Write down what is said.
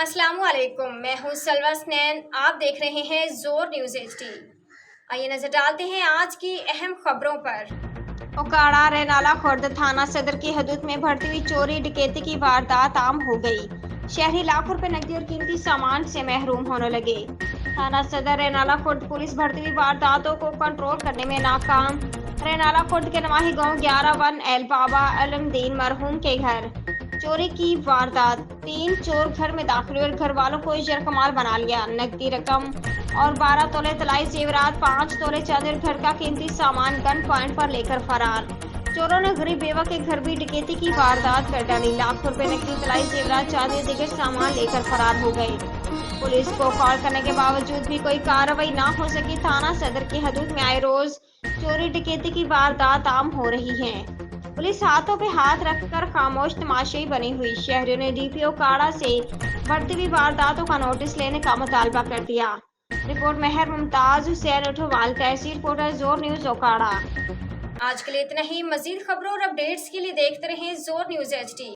अस्सलामु अलैकुम, मैं हूँ सलवा स्नैन। आप देख रहे हैं जोर न्यूज़ HD। आइए नजर डालते हैं आज की अहम खबरों पर। ओकाड़ा रेनाला खुर्द थाना सदर की हदूद में बढ़ती हुई चोरी डकैती की वारदात आम हो गई। शहरी लाखों रुपए नकदी और कीमती सामान से महरूम होने लगे। थाना सदर रेनाला खुर्द पुलिस बढ़ती हुई वारदातों को कंट्रोल करने में नाकाम। रेनाला खुर्द के नवाही गांव 11 एल बाबा अलमदीन मरहूम के घर चोरी की वारदात। 3 चोर घर में दाखिल हुए और घर वालों को जरकमाल बना लिया। नकदी रकम और 12 तोले तलाई जेवरात, 5 तोले चांदी और घर का कीमती सामान गन पॉइंट पर लेकर फरार। चोरों ने गरीब बेवा के घर भी डकैती की वारदात कर डाली। लाखों रुपए नकदी तलाई जेवरात, चांदी और दीगर सामान लेकर फरार हो गए। पुलिस को कॉल करने के बावजूद भी कोई कार्रवाई न हो सकी। थाना सदर की हदूद में आए रोज चोरी डकैती की वारदात आम हो रही है। पुलिस हाथों पे हाथ रखकर खामोश तमाशाई बनी हुई। शहरियों ने DPO ओकाड़ा से बढ़ती हुई वारदातों का नोटिस लेने का मुतालबा कर दिया। रिपोर्ट मेहर मुमताज हुसैन उठवाल, तहसील रिपोर्टर, जोर न्यूज ओकाड़ा। आज के लिए इतना ही। मजीद खबरों और अपडेट्स के लिए देखते रहें जोर न्यूज़ HD।